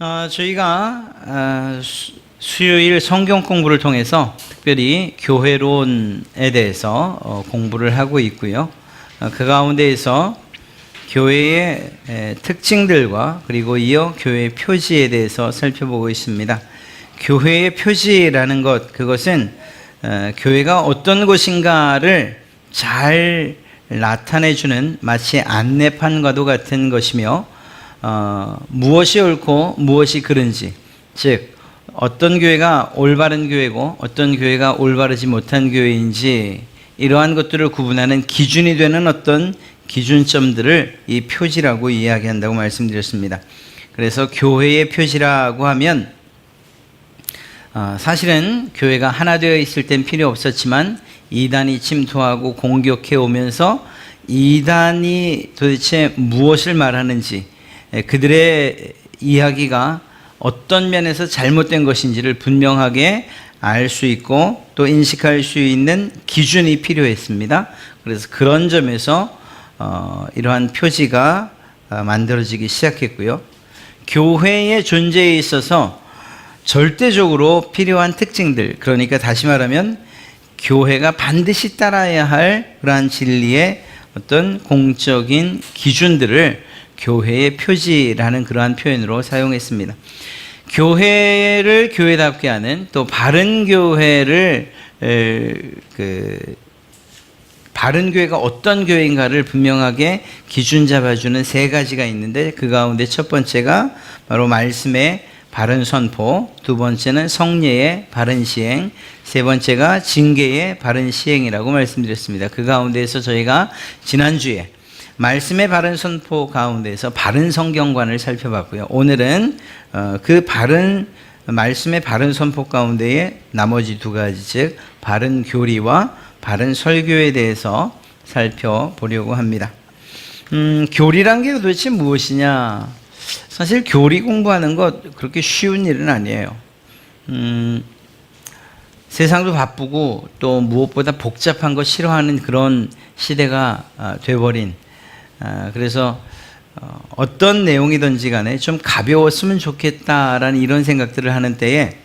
저희가 수요일 성경 공부를 통해서 특별히 교회론에 대해서 공부를 하고 있고요. 그 가운데에서 교회의 특징들과 그리고 이어 교회의 표지에 대해서 살펴보고 있습니다. 교회의 표지라는 그것은 교회가 어떤 곳인가를 잘 나타내주는 마치 안내판과도 같은 것이며 무엇이 옳고 무엇이 그른지, 즉 어떤 교회가 올바른 교회고 어떤 교회가 올바르지 못한 교회인지 이러한 것들을 구분하는 기준이 되는 어떤 기준점들을 이 표지라고 이야기한다고 말씀드렸습니다. 그래서 교회의 표지라고 하면 사실은 교회가 하나 되어 있을 땐 필요 없었지만 이단이 침투하고 공격해 오면서 이단이 도대체 무엇을 말하는지, 그들의 이야기가 어떤 면에서 잘못된 것인지를 분명하게 알 수 있고 또 인식할 수 있는 기준이 필요했습니다. 그래서 그런 점에서 이러한 표지가 만들어지기 시작했고요. 교회의 존재에 있어서 절대적으로 필요한 특징들, 그러니까 다시 말하면 교회가 반드시 따라야 할 그러한 진리의 어떤 공적인 기준들을 교회의 표지라는 그러한 표현으로 사용했습니다. 교회를 교회답게 하는, 또 바른 교회를 바른 교회가 어떤 교회인가를 분명하게 기준 잡아주는 세 가지가 있는데, 그 가운데 첫 번째가 바로 말씀의 바른 선포, 두 번째는 성례의 바른 시행, 세 번째가 징계의 바른 시행이라고 말씀드렸습니다. 그 가운데에서 저희가 지난주에 말씀의 바른 선포 가운데에서 바른 성경관을 살펴봤고요. 오늘은 그 말씀의 바른 선포 가운데에 나머지 두 가지, 즉 바른 교리와 바른 설교에 대해서 살펴보려고 합니다. 교리란 게 도대체 무엇이냐? 사실 교리 공부하는 것 그렇게 쉬운 일은 아니에요. 세상도 바쁘고 또 무엇보다 복잡한 거 싫어하는 그런 시대가 돼버린, 그래서 어떤 내용이든지 간에 좀 가벼웠으면 좋겠다라는 이런 생각들을 하는 때에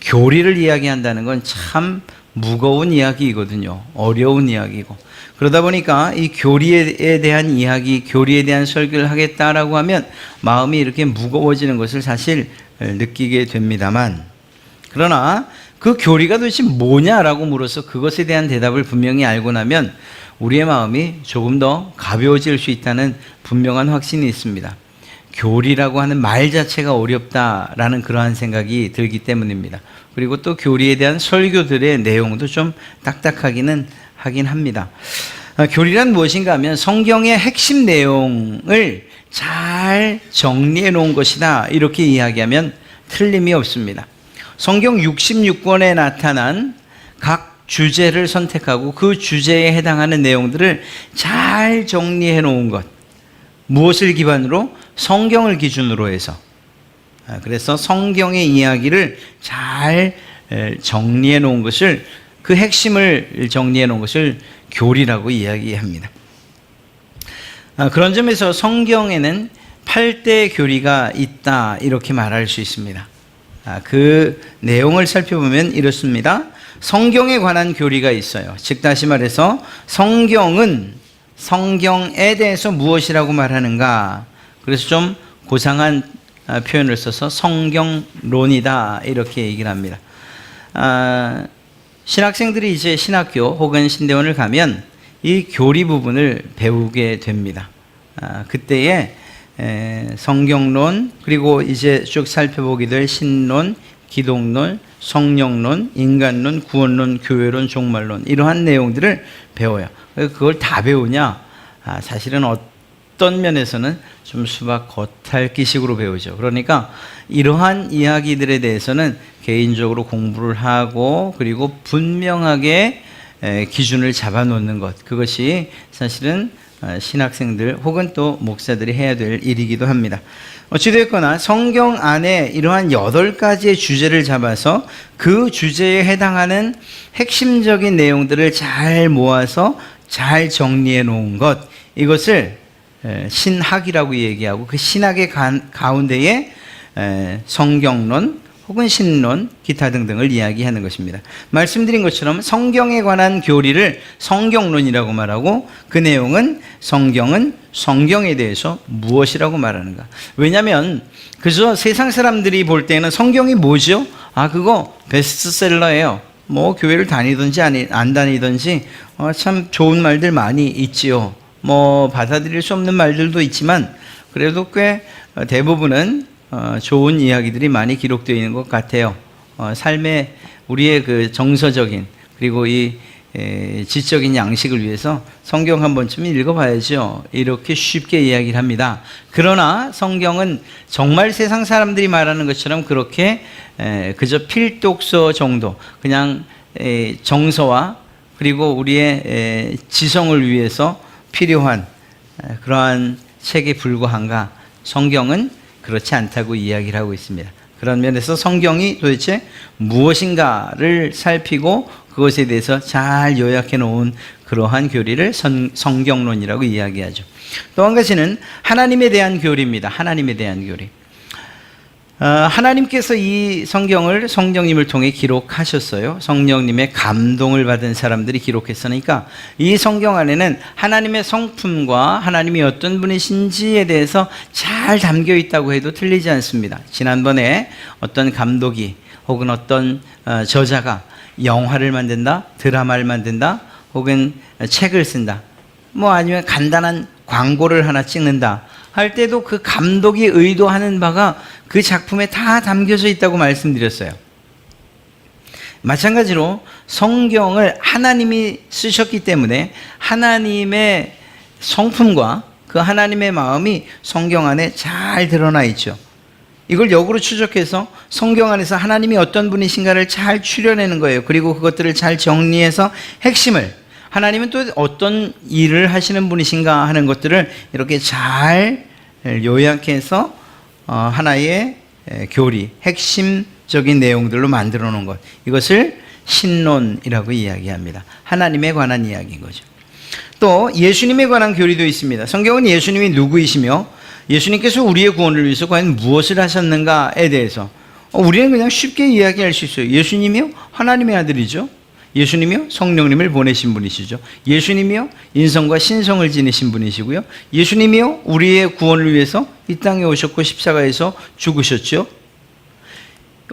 교리를 이야기한다는 건 참 무거운 이야기이거든요. 어려운 이야기고. 그러다 보니까 이 교리에 대한 이야기, 교리에 대한 설교를 하겠다라고 하면 마음이 이렇게 무거워지는 것을 사실 느끼게 됩니다만, 그러나 그 교리가 도대체 뭐냐라고 물어서 그것에 대한 대답을 분명히 알고 나면 우리의 마음이 조금 더 가벼워질 수 있다는 분명한 확신이 있습니다. 교리라고 하는 말 자체가 어렵다라는 그러한 생각이 들기 때문입니다. 그리고 또 교리에 대한 설교들의 내용도 좀 딱딱하기는 하긴 합니다. 교리란 무엇인가 하면 성경의 핵심 내용을 잘 정리해 놓은 것이다, 이렇게 이야기하면 틀림이 없습니다. 성경 66권에 나타난 각 주제를 선택하고 그 주제에 해당하는 내용들을 잘 정리해 놓은 것, 무엇을 기반으로? 성경을 기준으로 해서. 그래서 성경의 이야기를 잘 정리해 놓은 것을, 그 핵심을 정리해 놓은 것을 교리라고 이야기합니다. 그런 점에서 성경에는 8대 교리가 있다, 이렇게 말할 수 있습니다. 그 내용을 살펴보면 이렇습니다. 성경에 관한 교리가 있어요. 즉 다시 말해서 성경은 성경에 대해서 무엇이라고 말하는가, 그래서 좀 고상한 표현을 써서 성경론이다, 이렇게 얘기를 합니다. 신학생들이 이제 신학교 혹은 신대원을 가면 이 교리 부분을 배우게 됩니다. 그때에 성경론, 그리고 이제 쭉 살펴보게 될 신론, 기독론, 성령론, 인간론, 구원론, 교회론, 종말론, 이러한 내용들을 배워요. 그걸 다 배우냐? 사실은 어떤 면에서는 좀 수박 겉핥기식으로 배우죠. 그러니까 이러한 이야기들에 대해서는 개인적으로 공부를 하고 그리고 분명하게 기준을 잡아놓는 것, 그것이 사실은 신학생들 혹은 또 목사들이 해야 될 일이기도 합니다. 어찌됐거나 성경 안에 이러한 8가지의 주제를 잡아서 그 주제에 해당하는 핵심적인 내용들을 잘 모아서 잘 정리해 놓은 것, 이것을 신학이라고 얘기하고 그 신학의 가운데에 성경론 혹은 신론, 기타 등등을 이야기하는 것입니다. 말씀드린 것처럼 성경에 관한 교리를 성경론이라고 말하고 그 내용은 성경은 성경에 대해서 무엇이라고 말하는가. 왜냐하면 그저 세상 사람들이 볼 때는 성경이 뭐죠? 그거 베스트셀러예요. 뭐 교회를 다니든지 안 다니든지 참 좋은 말들 많이 있지요. 뭐 받아들일 수 없는 말들도 있지만 그래도 꽤 대부분은 좋은 이야기들이 많이 기록되어 있는 것 같아요. 삶의 우리의 그 정서적인 그리고 이 지적인 양식을 위해서 성경 한 번쯤 읽어봐야죠. 이렇게 쉽게 이야기를 합니다. 그러나 성경은 정말 세상 사람들이 말하는 것처럼 그렇게 그저 필독서 정도, 그냥 정서와 그리고 우리의 지성을 위해서 필요한 그러한 책에 불과한가? 성경은 그렇지 않다고 이야기를 하고 있습니다. 그런 면에서 성경이 도대체 무엇인가를 살피고 그것에 대해서 잘 요약해 놓은 그러한 교리를 성경론이라고 이야기하죠. 또 한 가지는 하나님에 대한 교리입니다. 하나님에 대한 교리. 하나님께서 이 성경을 성령님을 통해 기록하셨어요. 성령님의 감동을 받은 사람들이 기록했으니까 이 성경 안에는 하나님의 성품과 하나님이 어떤 분이신지에 대해서 잘 담겨 있다고 해도 틀리지 않습니다. 지난번에 어떤 감독이 혹은 어떤 저자가 영화를 만든다, 드라마를 만든다, 혹은 책을 쓴다, 뭐 아니면 간단한 광고를 하나 찍는다 할 때도 그 감독이 의도하는 바가 그 작품에 다 담겨져 있다고 말씀드렸어요. 마찬가지로 성경을 하나님이 쓰셨기 때문에 하나님의 성품과 그 하나님의 마음이 성경 안에 잘 드러나 있죠. 이걸 역으로 추적해서 성경 안에서 하나님이 어떤 분이신가를 잘 추려내는 거예요. 그리고 그것들을 잘 정리해서 핵심을, 하나님은 또 어떤 일을 하시는 분이신가 하는 것들을 이렇게 잘 요약해서 하나의 교리, 핵심적인 내용들로 만들어 놓은 것, 이것을 신론이라고 이야기합니다. 하나님에 관한 이야기인 거죠. 또 예수님에 관한 교리도 있습니다. 성경은 예수님이 누구이시며 예수님께서 우리의 구원을 위해서 과연 무엇을 하셨는가에 대해서 우리는 그냥 쉽게 이야기할 수 있어요. 예수님이요? 하나님의 아들이죠. 예수님이요? 성령님을 보내신 분이시죠. 예수님이요? 인성과 신성을 지니신 분이시고요. 예수님이요? 우리의 구원을 위해서 이 땅에 오셨고 십자가에서 죽으셨죠.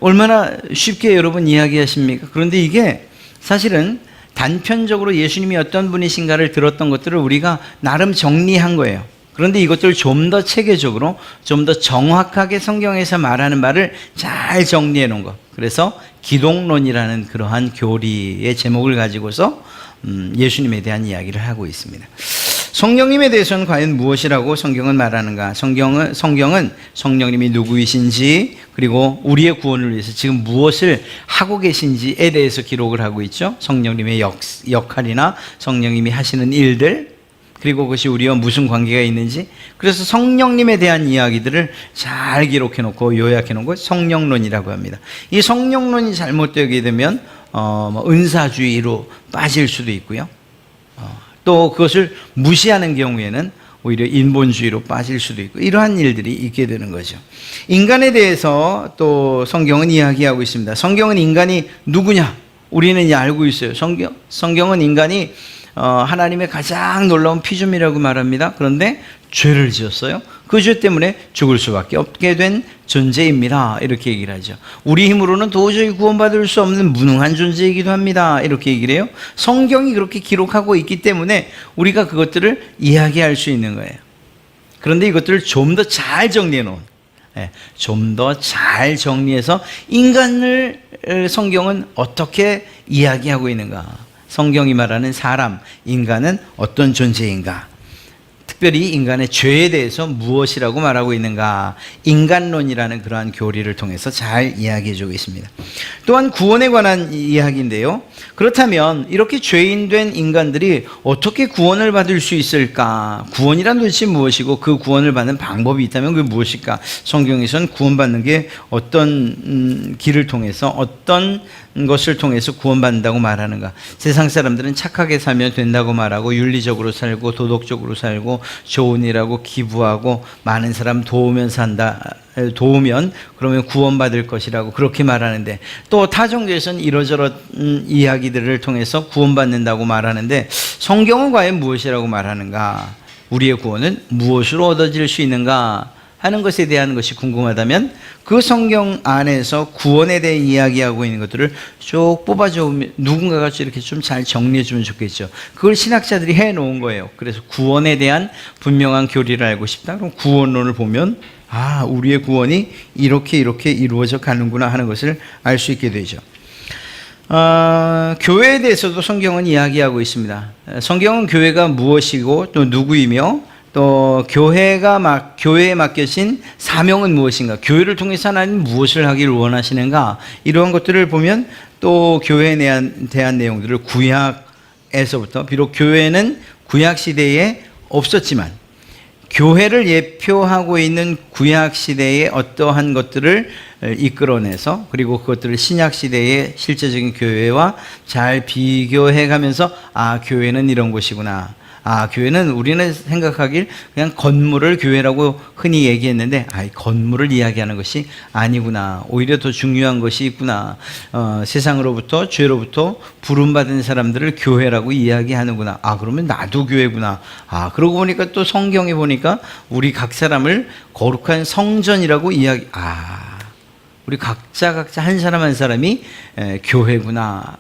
얼마나 쉽게 여러분 이야기하십니까? 그런데 이게 사실은 단편적으로 예수님이 어떤 분이신가를 들었던 것들을 우리가 나름 정리한 거예요. 그런데 이것들을 좀 더 체계적으로, 좀 더 정확하게 성경에서 말하는 말을 잘 정리해 놓은 것. 그래서 기독론이라는 그러한 교리의 제목을 가지고서 예수님에 대한 이야기를 하고 있습니다. 성령님에 대해서는 과연 무엇이라고 성경은 말하는가? 성경은 성령님이 누구이신지, 그리고 우리의 구원을 위해서 지금 무엇을 하고 계신지에 대해서 기록을 하고 있죠. 성령님의 역할이나 성령님이 하시는 일들, 그리고 그것이 우리와 무슨 관계가 있는지. 그래서 성령님에 대한 이야기들을 잘 기록해 놓고 요약해 놓은 것, 성령론이라고 합니다. 이 성령론이 잘못되게 되면 은사주의로 빠질 수도 있고요. 또 그것을 무시하는 경우에는 오히려 인본주의로 빠질 수도 있고, 이러한 일들이 있게 되는 거죠. 인간에 대해서 또 성경은 이야기하고 있습니다. 성경은 인간이 누구냐? 우리는 이제 알고 있어요. 성경은 인간이 하나님의 가장 놀라운 피조물이라고 말합니다. 그런데 죄를 지었어요. 그 죄 때문에 죽을 수밖에 없게 된 존재입니다. 이렇게 얘기를 하죠. 우리 힘으로는 도저히 구원받을 수 없는 무능한 존재이기도 합니다. 이렇게 얘기를 해요. 성경이 그렇게 기록하고 있기 때문에 우리가 그것들을 이야기할 수 있는 거예요. 그런데 이것들을 좀 더 잘 정리해 놓은, 좀 더 잘 정리해서 인간을 성경은 어떻게 이야기하고 있는가, 성경이 말하는 사람, 인간은 어떤 존재인가, 특별히 인간의 죄에 대해서 무엇이라고 말하고 있는가, 인간론이라는 그러한 교리를 통해서 잘 이야기해주고 있습니다. 또한 구원에 관한 이야기인데요. 그렇다면 이렇게 죄인된 인간들이 어떻게 구원을 받을 수 있을까? 구원이란 도대체 무엇이고 그 구원을 받는 방법이 있다면 그게 무엇일까? 성경에서는 구원받는 게 어떤 길을 통해서, 어떤 것을 통해서 구원받는다고 말하는가? 세상 사람들은 착하게 살면 된다고 말하고 윤리적으로 살고 도덕적으로 살고 좋은 일하고 기부하고 많은 사람 도우면 그러면 구원받을 것이라고 그렇게 말하는데, 또 타종교에서는 이러저런 이야기들을 통해서 구원받는다고 말하는데, 성경은 과연 무엇이라고 말하는가? 우리의 구원은 무엇으로 얻어질 수 있는가 하는 것에 대한 것이 궁금하다면 그 성경 안에서 구원에 대해 이야기하고 있는 것들을 쭉 뽑아주면 누군가가 이렇게 좀 잘 정리해 주면 좋겠죠. 그걸 신학자들이 해놓은 거예요. 그래서 구원에 대한 분명한 교리를 알고 싶다, 그럼 구원론을 보면 우리의 구원이 이렇게 이루어져 가는구나 하는 것을 알 수 있게 되죠. 교회에 대해서도 성경은 이야기하고 있습니다. 성경은 교회가 무엇이고 또 누구이며 또 교회에 맡겨진 사명은 무엇인가, 교회를 통해서 하나님 무엇을 하기를 원하시는가, 이러한 것들을 보면 또 교회에 대한 내용들을 구약에서부터, 비록 교회는 구약시대에 없었지만 교회를 예표하고 있는 구약시대의 어떠한 것들을 이끌어내서 그리고 그것들을 신약시대의 실제적인 교회와 잘 비교해 가면서 교회는 이런 곳이구나, 교회는 우리는 생각하길 그냥 건물을 교회라고 흔히 얘기했는데 건물을 이야기하는 것이 아니구나, 오히려 더 중요한 것이 있구나, 세상으로부터 죄로부터 부름받은 사람들을 교회라고 이야기하는구나, 그러면 나도 교회구나, 그러고 보니까 또 성경에 보니까 우리 각 사람을 거룩한 성전이라고 우리 각자 한 사람 한 사람이 교회구나.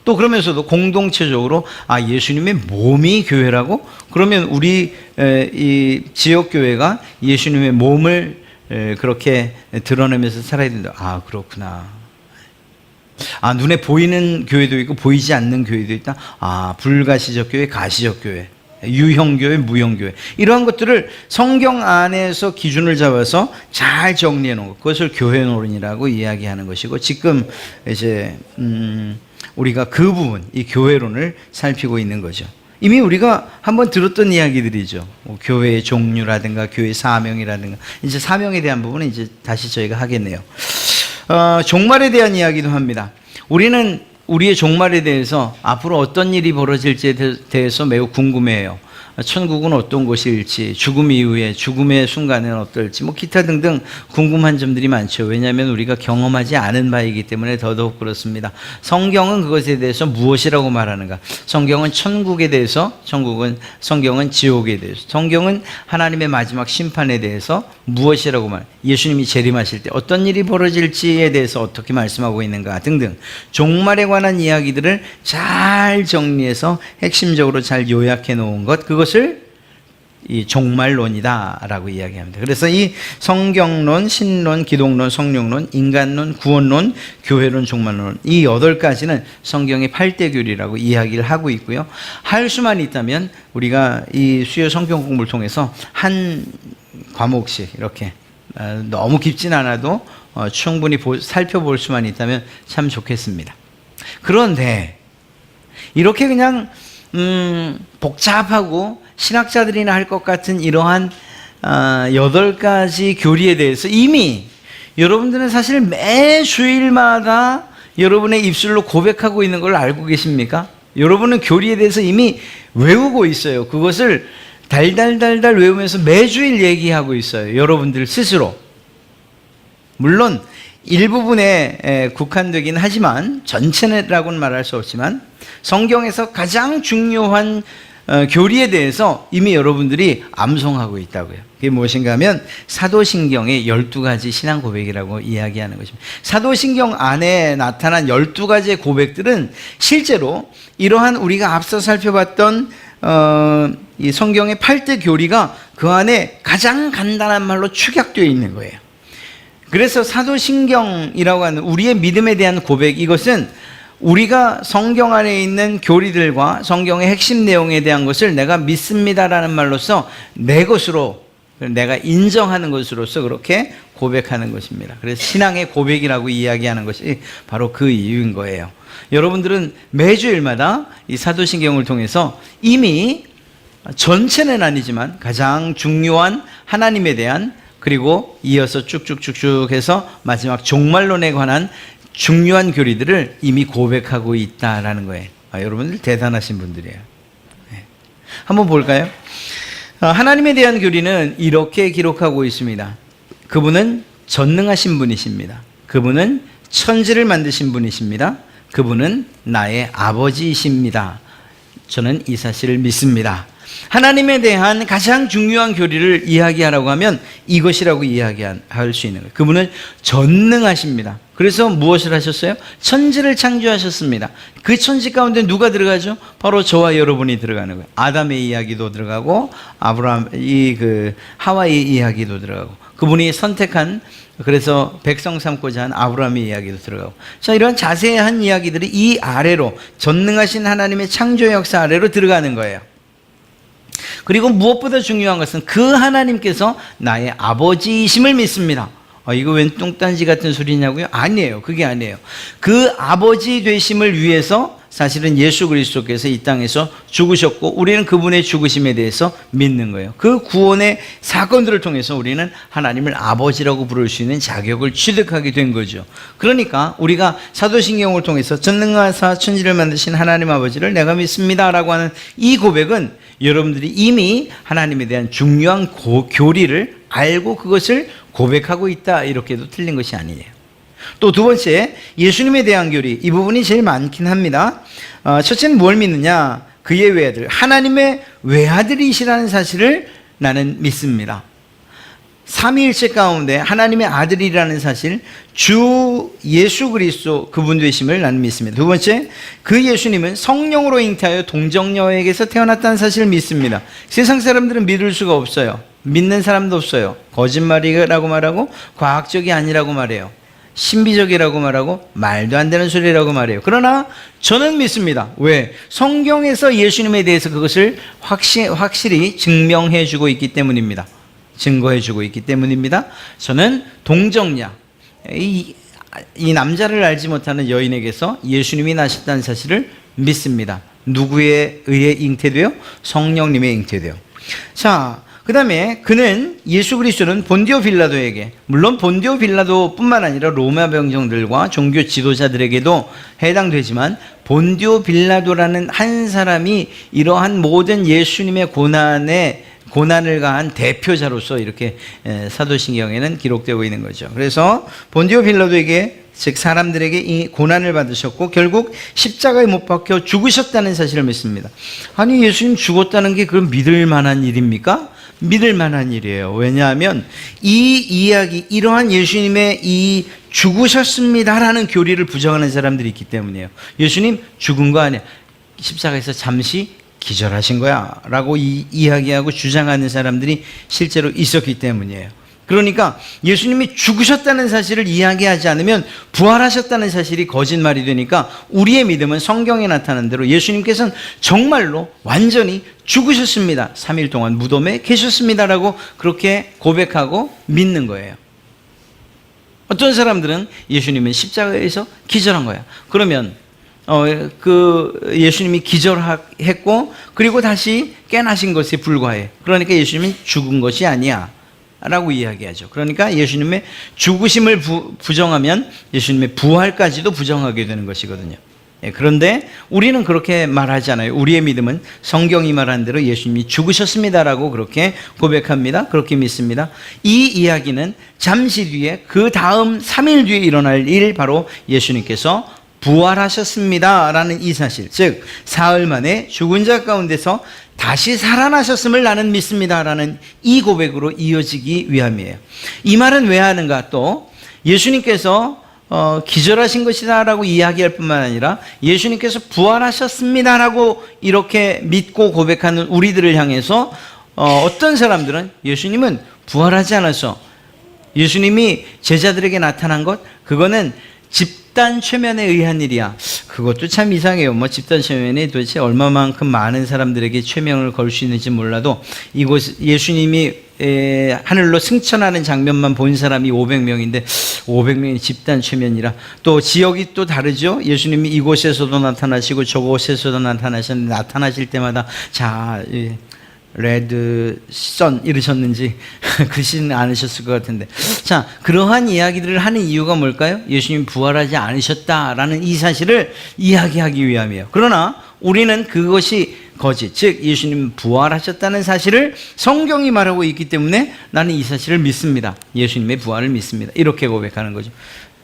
또 그러면서도 공동체적으로 예수님의 몸이 교회라고? 그러면 우리 이 지역교회가 예수님의 몸을 그렇게 드러내면서 살아야 된다. 그렇구나. 눈에 보이는 교회도 있고 보이지 않는 교회도 있다. 불가시적 교회, 가시적 교회, 유형교회, 무형교회, 이러한 것들을 성경 안에서 기준을 잡아서 잘 정리해 놓은 것, 그것을 교회론이라고 이야기하는 것이고, 지금 이제 우리가 그 부분, 이 교회론을 살피고 있는 거죠. 이미 우리가 한번 들었던 이야기들이죠. 교회의 종류라든가 교회의 사명이라든가. 이제 사명에 대한 부분은 이제 다시 저희가 하겠네요. 종말에 대한 이야기도 합니다. 우리는 우리의 종말에 대해서 앞으로 어떤 일이 벌어질지에 대해서 매우 궁금해해요. 천국은 어떤 곳일지, 죽음 이후에 죽음의 순간은 어떨지, 기타 등등 궁금한 점들이 많죠. 왜냐하면 우리가 경험하지 않은 바이기 때문에 더더욱 그렇습니다. 성경은 그것에 대해서 무엇이라고 말하는가? 성경은 천국에 대해서, 성경은 지옥에 대해서, 성경은 하나님의 마지막 심판에 대해서 무엇이라고 예수님이 재림하실 때 어떤 일이 벌어질지에 대해서 어떻게 말씀하고 있는가 등등 종말에 관한 이야기들을 잘 정리해서 핵심적으로 잘 요약해 놓은 것, 그것을 이 종말론이다라고 이야기합니다. 그래서 이 성경론, 신론, 기독론, 성령론, 인간론, 구원론, 교회론, 종말론, 이 8가지는 성경의 8대 교리라고 이야기를 하고 있고요. 할 수만 있다면 우리가 이 수요 성경 공부를 통해서 한 과목씩 이렇게 너무 깊진 않아도 충분히 살펴볼 수만 있다면 참 좋겠습니다. 그런데 이렇게 그냥 복잡하고 신학자들이나 할 것 같은 이러한 8가지 교리에 대해서 이미 여러분들은 사실 매 주일마다 여러분의 입술로 고백하고 있는 걸 알고 계십니까? 여러분은 교리에 대해서 이미 외우고 있어요. 그것을 달달달달 외우면서 매주일 얘기하고 있어요. 여러분들 스스로. 물론 일부분에 국한되긴 하지만, 전체라고는 말할 수 없지만 성경에서 가장 중요한 교리에 대해서 이미 여러분들이 암송하고 있다고요. 그게 무엇인가 하면 사도신경의 12가지 신앙 고백이라고 이야기하는 것입니다. 사도신경 안에 나타난 12가지의 고백들은 실제로 이러한 우리가 앞서 살펴봤던 이 성경의 8대 교리가 그 안에 가장 간단한 말로 축약되어 있는 거예요. 그래서 사도신경이라고 하는 우리의 믿음에 대한 고백, 이것은 우리가 성경 안에 있는 교리들과 성경의 핵심 내용에 대한 것을 내가 믿습니다라는 말로서 내 것으로, 내가 인정하는 것으로서 그렇게 고백하는 것입니다. 그래서 신앙의 고백이라고 이야기하는 것이 바로 그 이유인 거예요. 여러분들은 매주일마다 이 사도신경을 통해서 이미 전체는 아니지만 가장 중요한 하나님에 대한, 그리고 이어서 쭉쭉쭉쭉 해서 마지막 종말론에 관한 중요한 교리들을 이미 고백하고 있다라는 거예요. 여러분들 대단하신 분들이에요. 네. 한번 볼까요? 하나님에 대한 교리는 이렇게 기록하고 있습니다. 그분은 전능하신 분이십니다. 그분은 천지를 만드신 분이십니다. 그분은 나의 아버지이십니다. 저는 이 사실을 믿습니다. 하나님에 대한 가장 중요한 교리를 이야기하라고 하면 이것이라고 이야기할 수 있는 거예요. 그분은 전능하십니다. 그래서 무엇을 하셨어요? 천지를 창조하셨습니다. 그 천지 가운데 누가 들어가죠? 바로 저와 여러분이 들어가는 거예요. 아담의 이야기도 들어가고 하와의 이야기도 들어가고 그분이 선택한 그래서 백성 삼고자 한 아브라함의 이야기도 들어가고 자 이런 자세한 이야기들이 이 아래로 전능하신 하나님의 창조 역사 아래로 들어가는 거예요. 그리고 무엇보다 중요한 것은 그 하나님께서 나의 아버지이심을 믿습니다. 이거 웬 뚱딴지 같은 소리냐고요? 아니에요. 그게 아니에요. 그 아버지 되심을 위해서 사실은 예수 그리스도께서 이 땅에서 죽으셨고 우리는 그분의 죽으심에 대해서 믿는 거예요. 그 구원의 사건들을 통해서 우리는 하나님을 아버지라고 부를 수 있는 자격을 취득하게 된 거죠. 그러니까 우리가 사도신경을 통해서 전능하사 천지를 만드신 하나님 아버지를 내가 믿습니다라고 하는 이 고백은 여러분들이 이미 하나님에 대한 중요한 교리를 알고 그것을 고백하고 있다 이렇게도 틀린 것이 아니에요. 또 두 번째, 예수님에 대한 교리. 이 부분이 제일 많긴 합니다. 첫째는 뭘 믿느냐? 그의 외아들, 하나님의 외아들이시라는 사실을 나는 믿습니다. 삼위일체 가운데 하나님의 아들이라는 사실, 주 예수 그리스도 그분 되심을 나는 믿습니다. 두 번째, 그 예수님은 성령으로 잉태하여 동정녀에게서 태어났다는 사실을 믿습니다. 세상 사람들은 믿을 수가 없어요. 믿는 사람도 없어요. 거짓말이라고 말하고 과학적이 아니라고 말해요. 신비적이라고 말하고 말도 안 되는 소리라고 말해요. 그러나 저는 믿습니다. 왜? 성경에서 예수님에 대해서 그것을 확실히 증명해 주고 있기 때문입니다. 증거해 주고 있기 때문입니다. 저는 동정녀, 이 남자를 알지 못하는 여인에게서 예수님이 나셨다는 사실을 믿습니다. 누구에 의해 잉태되어? 성령님의 잉태되어. 자, 그 다음에 그는 예수 그리스도는 본디오 빌라도에게, 물론 본디오 빌라도뿐만 아니라 로마 병정들과 종교 지도자들에게도 해당되지만 본디오 빌라도라는 한 사람이 이러한 모든 예수님의 고난을 가한 대표자로서 이렇게 사도신경에는 기록되고 있는 거죠. 그래서 본디오 빌라도에게, 즉 사람들에게 이 고난을 받으셨고 결국 십자가에 못 박혀 죽으셨다는 사실을 믿습니다. 아니, 예수님 죽었다는 게 그럼 믿을 만한 일입니까? 믿을 만한 일이에요. 왜냐하면 이 이야기, 이러한 예수님의 이 죽으셨습니다라는 교리를 부정하는 사람들이 있기 때문이에요. 예수님 죽은 거 아니야, 십자가에서 잠시 기절하신 거야 라고 이야기하고 주장하는 사람들이 실제로 있었기 때문이에요. 그러니까 예수님이 죽으셨다는 사실을 이야기하지 않으면 부활하셨다는 사실이 거짓말이 되니까 우리의 믿음은 성경에 나타난 대로 예수님께서는 정말로 완전히 죽으셨습니다, 3일 동안 무덤에 계셨습니다라고 그렇게 고백하고 믿는 거예요. 어떤 사람들은 예수님은 십자가에서 기절한 거야. 그러면 예수님이 기절했고 그리고 다시 깨나신 것에 불과해. 그러니까 예수님이 죽은 것이 아니야 라고 이야기하죠. 그러니까 예수님의 죽으심을 부정하면 예수님의 부활까지도 부정하게 되는 것이거든요. 그런데 우리는 그렇게 말하지 않아요. 우리의 믿음은 성경이 말한 대로 예수님이 죽으셨습니다라고 그렇게 고백합니다. 그렇게 믿습니다. 이 이야기는 잠시 뒤에, 그 다음 3일 뒤에 일어날 일, 바로 예수님께서 부활하셨습니다라는 이 사실, 즉 사흘 만에 죽은 자 가운데서 다시 살아나셨음을 나는 믿습니다라는 이 고백으로 이어지기 위함이에요. 이 말은 왜 하는가? 또 예수님께서 기절하신 것이다라고 이야기할 뿐만 아니라 예수님께서 부활하셨습니다라고 이렇게 믿고 고백하는 우리들을 향해서 어떤 사람들은 예수님은 부활하지 않아서, 예수님이 제자들에게 나타난 것, 그거는 집단 최면에 의한 일이야. 그것도 참 이상해요. 집단 최면이 도대체 얼마만큼 많은 사람들에게 최면을 걸 수 있는지 몰라도, 이곳 예수님이 하늘로 승천하는 장면만 본 사람이 500명인데 500명이 집단 최면이라, 또 지역이 또 다르죠. 예수님이 이곳에서도 나타나시고 저곳에서도 나타나셨는데 나타나실 때마다 레드 선 이러셨는지 글씨는 않으셨을 것 같은데, 자, 그러한 이야기들을 하는 이유가 뭘까요? 예수님이 부활하지 않으셨다라는 이 사실을 이야기하기 위함이에요. 그러나 우리는 그것이 거짓, 즉 예수님 부활하셨다는 사실을 성경이 말하고 있기 때문에 나는 이 사실을 믿습니다. 예수님의 부활을 믿습니다. 이렇게 고백하는 거죠.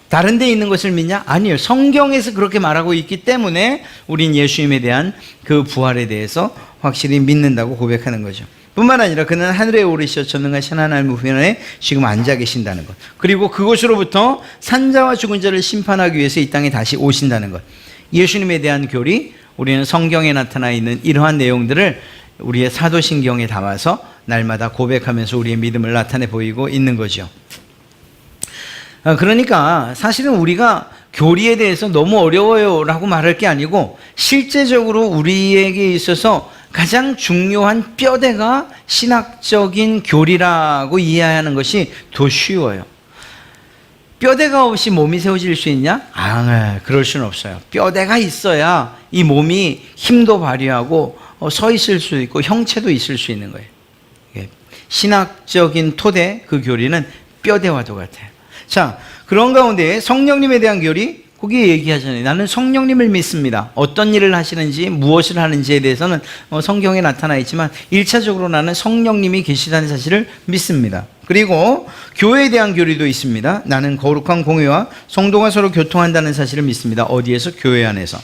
다른 데 있는 것을 믿냐? 아니요. 성경에서 그렇게 말하고 있기 때문에 우린 예수님에 대한 그 부활에 대해서 확실히 믿는다고 고백하는 거죠. 뿐만 아니라 그는 하늘에 오르시어 전능하신 하나님 우편에 지금 앉아 계신다는 것, 그리고 그곳으로부터 산자와 죽은 자를 심판하기 위해서 이 땅에 다시 오신다는 것, 예수님에 대한 교리, 우리는 성경에 나타나 있는 이러한 내용들을 우리의 사도신경에 담아서 날마다 고백하면서 우리의 믿음을 나타내 보이고 있는 거죠. 그러니까 사실은 우리가 교리에 대해서 너무 어려워요 라고 말할 게 아니고, 실제적으로 우리에게 있어서 가장 중요한 뼈대가 신학적인 교리라고 이해하는 것이 더 쉬워요. 뼈대가 없이 몸이 세워질 수 있냐? 그럴 수는 없어요. 뼈대가 있어야 이 몸이 힘도 발휘하고 서 있을 수 있고 형체도 있을 수 있는 거예요. 신학적인 토대, 그 교리는 뼈대와도 같아요. 자, 그런 가운데 성령님에 대한 교리, 거기 얘기하잖아요. 나는 성령님을 믿습니다. 어떤 일을 하시는지, 무엇을 하는지에 대해서는 성경에 나타나 있지만 1차적으로 나는 성령님이 계시다는 사실을 믿습니다. 그리고 교회에 대한 교리도 있습니다. 나는 거룩한 공회와 성도가 서로 교통한다는 사실을 믿습니다. 어디에서? 교회 안에서.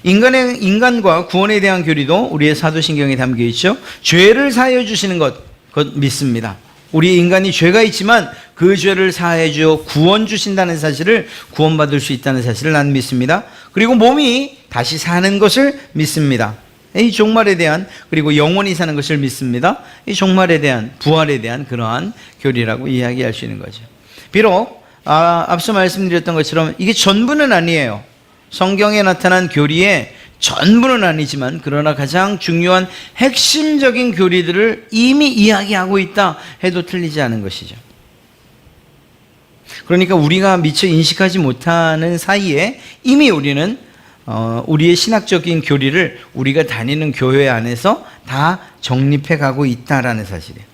인간과 구원에 대한 교리도 우리의 사도신경에 담겨 있죠. 죄를 사하여 주시는 그것 믿습니다. 우리 인간이 죄가 있지만 그 죄를 사하여 주어 구원 주신다는 사실을, 구원받을 수 있다는 사실을 난 믿습니다. 그리고 몸이 다시 사는 것을 믿습니다. 이 종말에 대한, 그리고 영원히 사는 것을 믿습니다. 이 종말에 대한, 부활에 대한 그러한 교리라고 이야기할 수 있는 거죠. 비록 앞서 말씀드렸던 것처럼 이게 전부는 아니에요. 성경에 나타난 교리의 전부는 아니지만, 그러나 가장 중요한 핵심적인 교리들을 이미 이야기하고 있다 해도 틀리지 않은 것이죠. 그러니까 우리가 미처 인식하지 못하는 사이에 이미 우리는 우리의 신학적인 교리를 우리가 다니는 교회 안에서 다 정립해 가고 있다라는 사실이에요.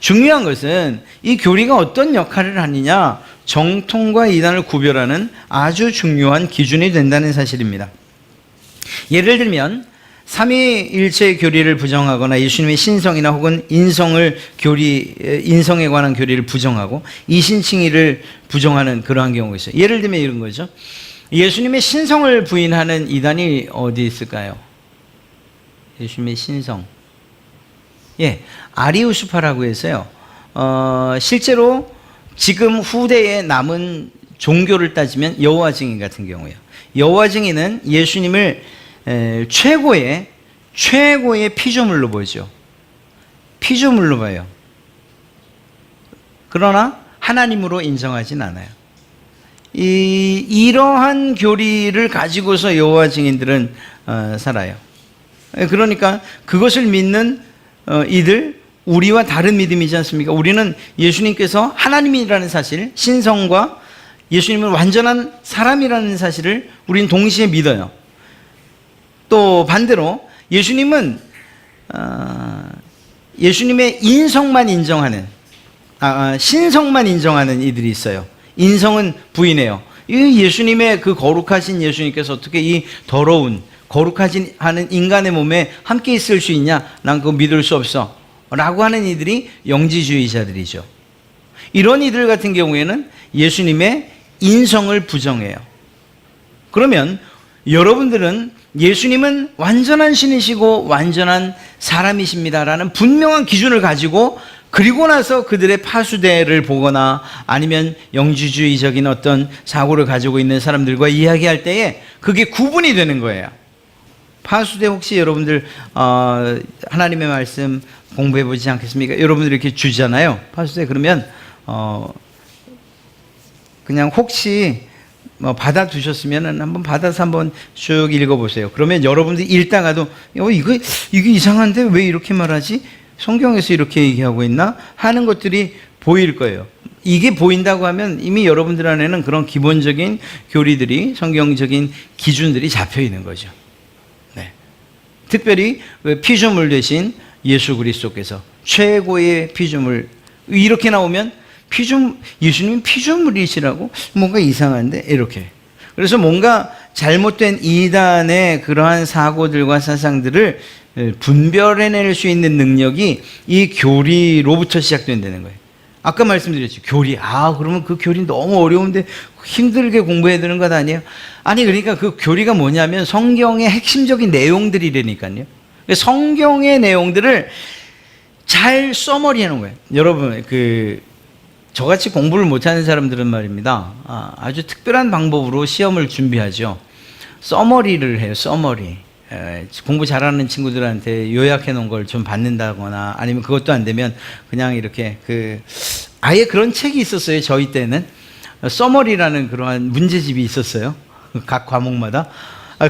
중요한 것은 이 교리가 어떤 역할을 하느냐, 정통과 이단을 구별하는 아주 중요한 기준이 된다는 사실입니다. 예를 들면 삼위일체의 교리를 부정하거나 예수님의 신성이나 혹은 인성에 관한 교리를 부정하고 이신칭의를 부정하는 그러한 경우가 있어요. 예를 들면 이런 거죠. 예수님의 신성을 부인하는 이단이 어디 있을까요? 예수님의 신성. 아리우스파라고 해서요. 실제로 지금 후대에 남은 종교를 따지면 여호와 증인 같은 경우예요. 여호와 증인은 예수님을 최고의 피조물로 보죠. 피조물로 봐요. 그러나 하나님으로 인정하진 않아요. 이러한 교리를 가지고서 여호와 증인들은 살아요. 그러니까 그것을 믿는 이들, 우리와 다른 믿음이지 않습니까? 우리는 예수님께서 하나님이라는 사실, 신성과 예수님은 완전한 사람이라는 사실을 우리는 동시에 믿어요. 또 반대로 예수님은 예수님의 인성만 인정하는, 신성만 인정하는 이들이 있어요. 인성은 부인해요. 이 예수님의 그 거룩하신 예수님께서 어떻게 이 더러운 거룩하지 않은 인간의 몸에 함께 있을 수 있냐? 난 그거 믿을 수 없어 라고 하는 이들이 영지주의자들이죠. 이런 이들 같은 경우에는 예수님의 인성을 부정해요. 그러면 여러분들은 예수님은 완전한 신이시고 완전한 사람이십니다라는 분명한 기준을 가지고, 그리고 나서 그들의 파수대를 보거나 아니면 영지주의적인 어떤 사고를 가지고 있는 사람들과 이야기할 때에 그게 구분이 되는 거예요. 파수대 혹시 여러분들 하나님의 말씀 공부해 보지 않겠습니까? 여러분들 이렇게 주잖아요. 파수대. 그러면 그냥 혹시 받아두셨으면 한번 받아서 한번 쭉 읽어보세요. 그러면 여러분들이 읽다가도 이게 이상한데 왜 이렇게 말하지? 성경에서 이렇게 얘기하고 있나? 하는 것들이 보일 거예요. 이게 보인다고 하면 이미 여러분들 안에는 그런 기본적인 교리들이, 성경적인 기준들이 잡혀 있는 거죠. 네. 특별히 피조물 대신 예수 그리스도께서 최고의 피조물, 이렇게 나오면 예수님이 피조물이시라고? 뭔가 이상한데? 이렇게. 그래서 뭔가 잘못된 이단의 그러한 사고들과 사상들을 분별해낼 수 있는 능력이 이 교리로부터 시작된다는 거예요. 아까 말씀드렸죠. 교리. 그러면 그 교리 너무 어려운데 힘들게 공부해야 되는 것 아니에요? 아니, 그러니까 그 교리가 뭐냐면 성경의 핵심적인 내용들이라니까요. 성경의 내용들을 잘 써머리 하는 거예요. 여러분, 저같이 공부를 못하는 사람들은 말입니다. 아주 특별한 방법으로 시험을 준비하죠. 써머리를 해요. 써머리. 공부 잘하는 친구들한테 요약해 놓은 걸 좀 받는다거나, 아니면 그것도 안 되면 그냥 이렇게 아예 그런 책이 있었어요. 저희 때는 써머리라는 그러한 문제집이 있었어요. 각 과목마다.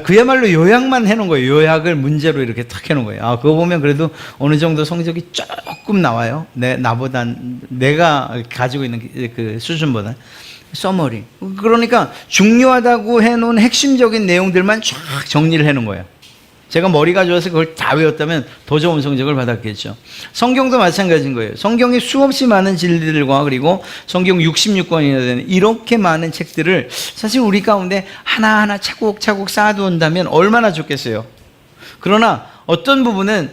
그야말로 요약만 해놓은 거예요. 요약을 문제로 이렇게 탁 해놓은 거예요. 그거 보면 그래도 어느 정도 성적이 조금 나와요. 내가 가지고 있는 그 수준보다. 써머리. 그러니까 중요하다고 해놓은 핵심적인 내용들만 쫙 정리를 해놓은 거예요. 제가 머리가 좋아서 그걸 다 외웠다면 더 좋은 성적을 받았겠죠. 성경도 마찬가지인 거예요. 성경에 수없이 많은 진리들과, 그리고 성경 66권이나 되는 이렇게 많은 책들을 사실 우리 가운데 하나하나 차곡차곡 쌓아두었다면 얼마나 좋겠어요. 그러나 어떤 부분은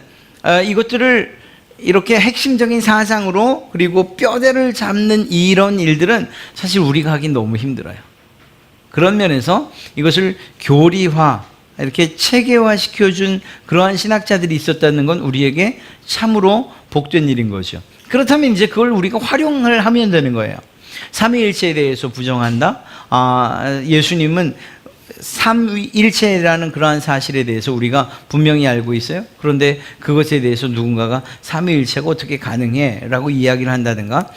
이것들을 이렇게 핵심적인 사상으로, 그리고 뼈대를 잡는 이런 일들은 사실 우리가 하긴 너무 힘들어요. 그런 면에서 이것을 교리화, 이렇게 체계화 시켜준 그러한 신학자들이 있었다는 건 우리에게 참으로 복된 일인 거죠. 그렇다면 이제 그걸 우리가 활용을 하면 되는 거예요. 삼위일체에 대해서 부정한다? 예수님은 삼위일체라는 그러한 사실에 대해서 우리가 분명히 알고 있어요. 그런데 그것에 대해서 누군가가 삼위일체가 어떻게 가능해? 라고 이야기를 한다든가,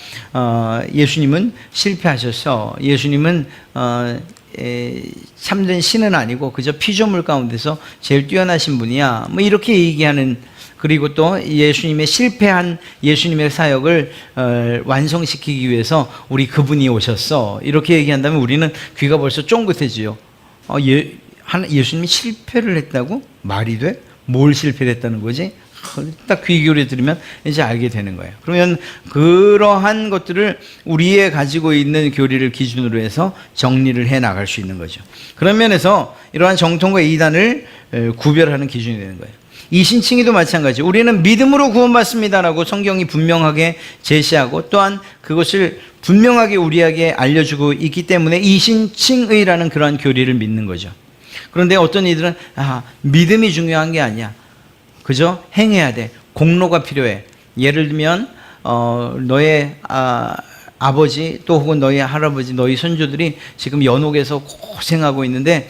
예수님은 실패하셔서, 예수님은 참된 신은 아니고 그저 피조물 가운데서 제일 뛰어나신 분이야, 뭐 이렇게 얘기하는, 그리고 또 예수님의 실패한 예수님의 사역을 완성시키기 위해서 우리 그분이 오셨어, 이렇게 얘기한다면 우리는 귀가 벌써 쫑긋해지요. 예수님이 실패를 했다고? 말이 돼? 뭘 실패를 했다는 거지? 딱 귀 기울여 들으면 이제 알게 되는 거예요. 그러면 그러한 것들을 우리의 가지고 있는 교리를 기준으로 해서 정리를 해 나갈 수 있는 거죠. 그런 면에서 이러한 정통과 이단을 구별하는 기준이 되는 거예요. 이신칭의도 마찬가지. 우리는 믿음으로 구원받습니다라고 성경이 분명하게 제시하고, 또한 그것을 분명하게 우리에게 알려주고 있기 때문에 이신칭의라는 그러한 교리를 믿는 거죠. 그런데 어떤 이들은 믿음이 중요한 게 아니야, 그저 행해야 돼, 공로가 필요해. 예를 들면 너의 아버지, 또 혹은 너의 할아버지, 너희 손주들이 지금 연옥에서 고생하고 있는데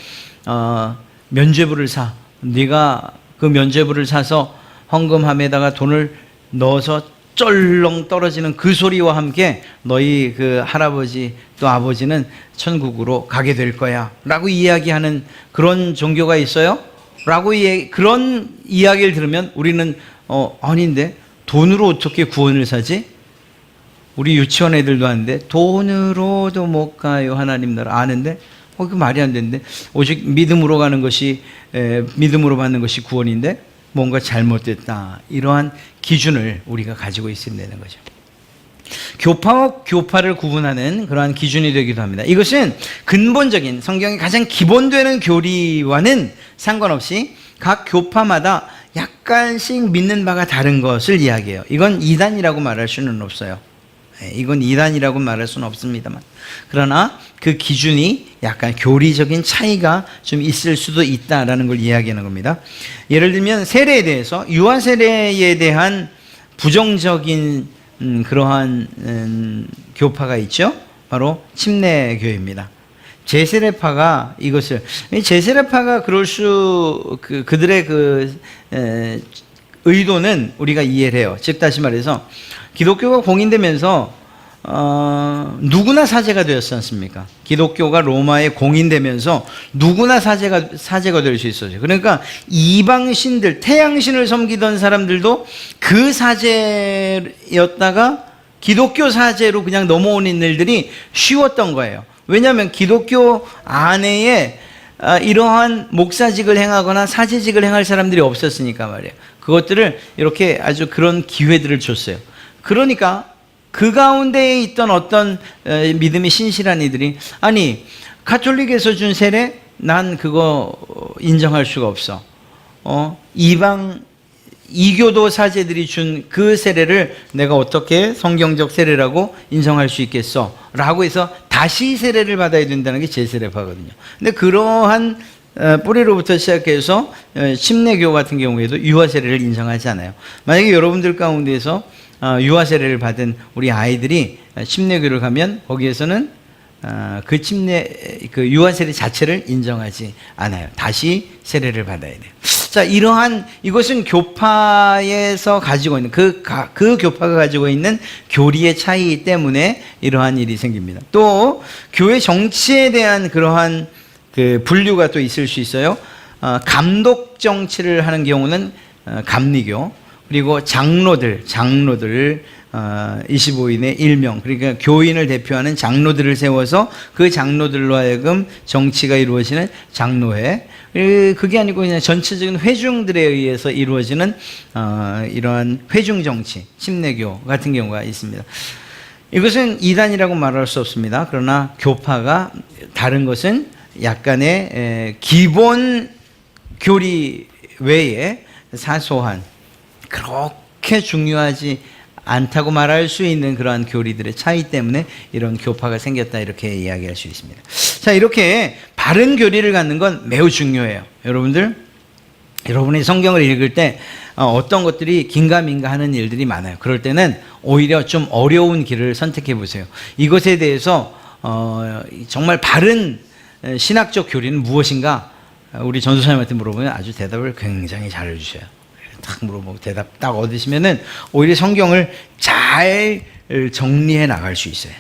면죄부를 사. 네가 그 면죄부를 사서 헌금함에다가 돈을 넣어서 쩔렁 떨어지는 그 소리와 함께 너희 그 할아버지 또 아버지는 천국으로 가게 될 거야 라고 이야기하는 그런 종교가 있어요? 그런 이야기를 들으면 우리는 아닌데 돈으로 어떻게 구원을 사지? 우리 유치원 애들도 하는데 돈으로도 못 가요 하나님 나라 아는데 그 말이 안 되는데, 오직 믿음으로 가는 것이 믿음으로 받는 것이 구원인데 뭔가 잘못됐다, 이러한 기준을 우리가 가지고 있어야 되는 거죠. 교파와 교파를 구분하는 그러한 기준이 되기도 합니다. 이것은 근본적인 성경의 가장 기본되는 교리와는 상관없이 각 교파마다 약간씩 믿는 바가 다른 것을 이야기해요. 이건 이단이라고 말할 수는 없어요. 이건 이단이라고 말할 수는 없습니다만, 그러나 그 기준이 약간 교리적인 차이가 좀 있을 수도 있다라는 걸 이야기하는 겁니다. 예를 들면 세례에 대해서, 유아 세례에 대한 부정적인 그러한 교파가 있죠. 바로 침례교회입니다. 제세례파가 제세례파가 그럴 그들의 의도는 우리가 이해를 해요. 즉 다시 말해서 기독교가 공인되면서 누구나 사제가 되었지 않습니까? 기독교가 로마에 공인되면서 누구나 사제가 될 수 있었죠. 그러니까 이방신들, 태양신을 섬기던 사람들도 그 사제였다가 기독교 사제로 그냥 넘어오는 일들이 쉬웠던 거예요. 왜냐하면 기독교 안에 이러한 목사직을 행하거나 사제직을 행할 사람들이 없었으니까 말이에요. 그것들을 이렇게 아주 그런 기회들을 줬어요. 그러니까 그 가운데에 있던 어떤 믿음이 신실한 이들이, 아니 가톨릭에서 준 세례 난 그거 인정할 수가 없어. 이방 이교도 사제들이 준 그 세례를 내가 어떻게 성경적 세례라고 인정할 수 있겠어? 라고 해서 다시 세례를 받아야 된다는 게 제세례파거든요. 근데 그러한 뿌리로부터 시작해서 침례교 같은 경우에도 유아 세례를 인정하지 않아요. 만약에 여러분들 가운데서 유아 세례를 받은 우리 아이들이 침례교를 가면 거기에서는 그 유아 세례 자체를 인정하지 않아요. 다시 세례를 받아야 돼요. 자, 이것은 교파에서 가지고 있는 그 교파가 가지고 있는 교리의 차이 때문에 이러한 일이 생깁니다. 또 교회 정치에 대한 그러한 그 분류가 또 있을 수 있어요. 감독 정치를 하는 경우는 감리교, 그리고 장로들 25인의 1명, 그러니까 교인을 대표하는 장로들을 세워서 그 장로들로 하여금 정치가 이루어지는 장로회, 그게 아니고 그냥 전체적인 회중들에 의해서 이루어지는 이러한 회중 정치, 침례교 같은 경우가 있습니다. 이것은 이단이라고 말할 수 없습니다. 그러나 교파가 다른 것은 약간의 기본 교리 외에 사소한, 그렇게 중요하지 않다고 말할 수 있는 그러한 교리들의 차이 때문에 이런 교파가 생겼다, 이렇게 이야기할 수 있습니다. 자, 이렇게 바른 교리를 갖는 건 매우 중요해요. 여러분이 성경을 읽을 때 어떤 것들이 긴가민가 하는 일들이 많아요. 그럴 때는 오히려 좀 어려운 길을 선택해 보세요. 이것에 대해서 정말 바른 신학적 교리는 무엇인가? 우리 전도사님한테 물어보면 아주 대답을 굉장히 잘해 주셔요. 딱 물어보고 대답 딱 얻으시면은 오히려 성경을 잘 정리해 나갈 수 있어요.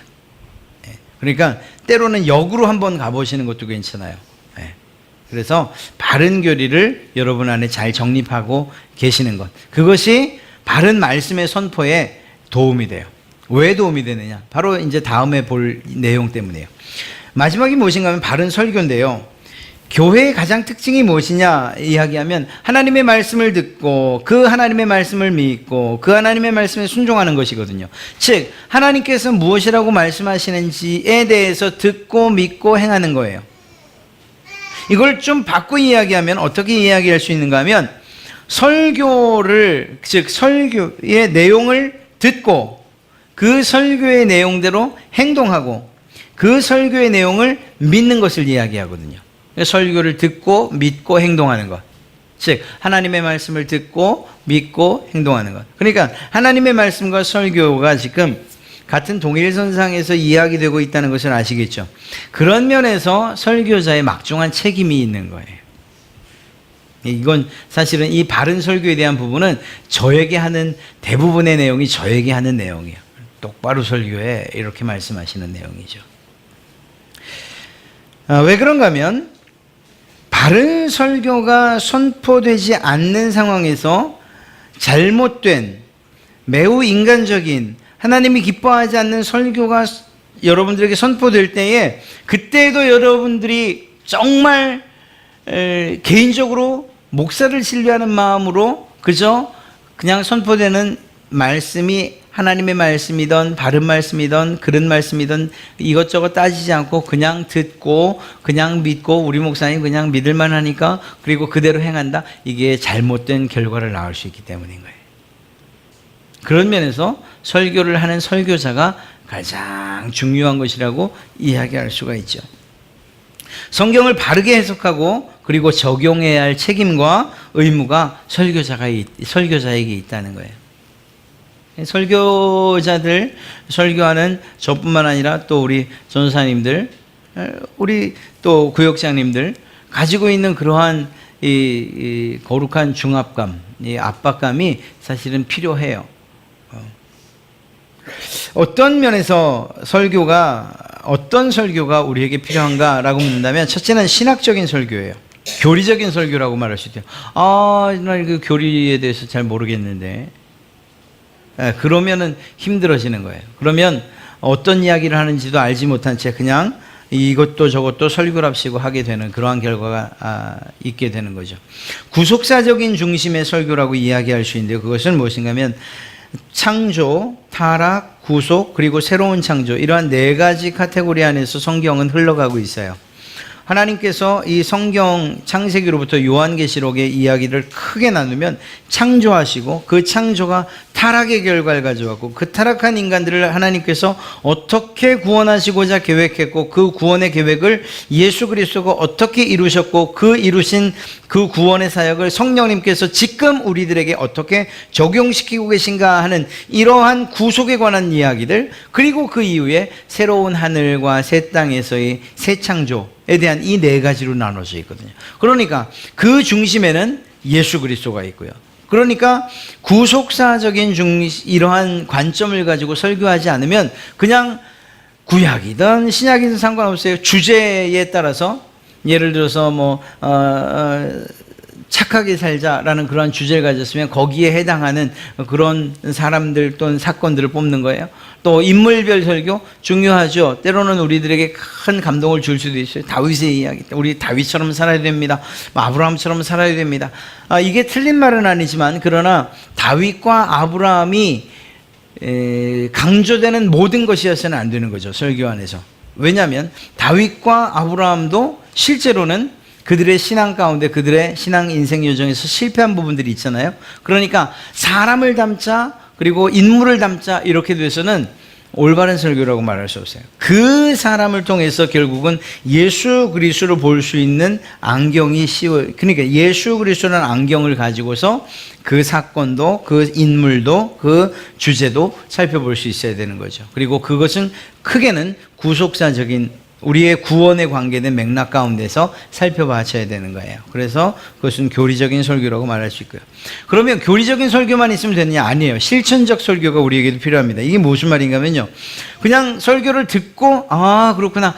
그러니까 때로는 역으로 한번 가보시는 것도 괜찮아요. 그래서 바른 교리를 여러분 안에 잘 정립하고 계시는 것, 그것이 바른 말씀의 선포에 도움이 돼요. 왜 도움이 되느냐? 바로 이제 다음에 볼 내용 때문이에요. 마지막이 무엇인가 하면 바른 설교인데요. 교회의 가장 특징이 무엇이냐 이야기하면 하나님의 말씀을 듣고 그 하나님의 말씀을 믿고 그 하나님의 말씀에 순종하는 것이거든요. 즉 하나님께서 무엇이라고 말씀하시는지에 대해서 듣고 믿고 행하는 거예요. 이걸 좀 바꿔 이야기하면 어떻게 이야기할 수 있는가 하면, 설교를, 즉 설교의 내용을 듣고 그 설교의 내용대로 행동하고 그 설교의 내용을 믿는 것을 이야기하거든요. 설교를 듣고 믿고 행동하는 것, 즉 하나님의 말씀을 듣고 믿고 행동하는 것. 그러니까 하나님의 말씀과 설교가 지금 같은 동일선상에서 이야기되고 있다는 것을 아시겠죠? 그런 면에서 설교자의 막중한 책임이 있는 거예요. 이건 사실은 이 바른 설교에 대한 부분은 저에게 하는, 대부분의 내용이 저에게 하는 내용이에요. 똑바로 설교해, 이렇게 말씀하시는 내용이죠. 왜 그런가 하면 바른 설교가 선포되지 않는 상황에서 잘못된, 매우 인간적인, 하나님이 기뻐하지 않는 설교가 여러분들에게 선포될 때에, 그때도 여러분들이 정말 개인적으로 목사를 신뢰하는 마음으로 그냥 선포되는 말씀이 하나님의 말씀이든 바른 말씀이든 그런 말씀이든 이것저것 따지지 않고 그냥 듣고 그냥 믿고 우리 목사님 그냥 믿을만 하니까 그리고 그대로 행한다, 이게 잘못된 결과를 낳을 수 있기 때문인 거예요. 그런 면에서 설교를 하는 설교자가 가장 중요한 것이라고 이야기할 수가 있죠. 성경을 바르게 해석하고 그리고 적용해야 할 책임과 의무가 설교자에게 있다는 거예요. 설교자들, 설교하는 저뿐만 아니라 또 우리 전도사님들, 우리 또 구역장님들 가지고 있는 그러한 이 거룩한 중압감, 이 압박감이 사실은 필요해요. 어떤 면에서 어떤 설교가 우리에게 필요한가라고 묻는다면, 첫째는 신학적인 설교예요. 교리적인 설교라고 말할 수 있대요. 나 그 교리에 대해서 잘 모르겠는데. 그러면은 힘들어지는 거예요. 그러면 어떤 이야기를 하는지도 알지 못한 채 그냥 이것도 저것도 설교랍시고 하게 되는 그러한 결과가 있게 되는 거죠. 구속사적인 중심의 설교라고 이야기할 수 있는데요. 그것은 무엇인가 하면 창조, 타락, 구속, 그리고 새로운 창조, 이러한 네 가지 카테고리 안에서 성경은 흘러가고 있어요. 하나님께서 이 성경 창세기로부터 요한계시록의 이야기를 크게 나누면 창조하시고 그 창조가 타락의 결과를 가져왔고 그 타락한 인간들을 하나님께서 어떻게 구원하시고자 계획했고 그 구원의 계획을 예수 그리스도가 어떻게 이루셨고 그 이루신 그 구원의 사역을 성령님께서 지금 우리들에게 어떻게 적용시키고 계신가 하는 이러한 구속에 관한 이야기들, 그리고 그 이후에 새로운 하늘과 새 땅에서의 새 창조에 대한 이 네 가지로 나눠져 있거든요. 그러니까 그 중심에는 예수 그리스도가 있고요. 그러니까 구속사적인 이러한 관점을 가지고 설교하지 않으면 그냥 구약이든 신약이든 상관없어요. 주제에 따라서 예를 들어서 착하게 살자라는 그런 주제를 가졌으면 거기에 해당하는 그런 사람들 또는 사건들을 뽑는 거예요. 또 인물별 설교 중요하죠. 때로는 우리들에게 큰 감동을 줄 수도 있어요. 다윗의 이야기, 우리 다윗처럼 살아야 됩니다. 아브라함처럼 살아야 됩니다. 이게 틀린 말은 아니지만, 그러나 다윗과 아브라함이 강조되는 모든 것이어서는 안 되는 거죠, 설교 안에서. 왜냐하면 다윗과 아브라함도 실제로는 그들의 신앙 가운데, 그들의 신앙 인생 여정에서 실패한 부분들이 있잖아요. 그러니까 사람을 담자, 그리고 인물을 담자, 이렇게 돼서는 올바른 설교라고 말할 수 없어요. 그 사람을 통해서 결국은 예수 그리스도를 볼 수 있는 안경이 그러니까 예수 그리스도라는 안경을 가지고서 그 사건도, 그 인물도, 그 주제도 살펴볼 수 있어야 되는 거죠. 그리고 그것은 크게는 구속사적인 우리의 구원에 관계된 맥락 가운데서 살펴봐야 되는 거예요. 그래서 그것은 교리적인 설교라고 말할 수 있고요. 그러면 교리적인 설교만 있으면 되느냐? 아니에요. 실천적 설교가 우리에게도 필요합니다. 이게 무슨 말인가 하면요, 그냥 설교를 듣고 그렇구나,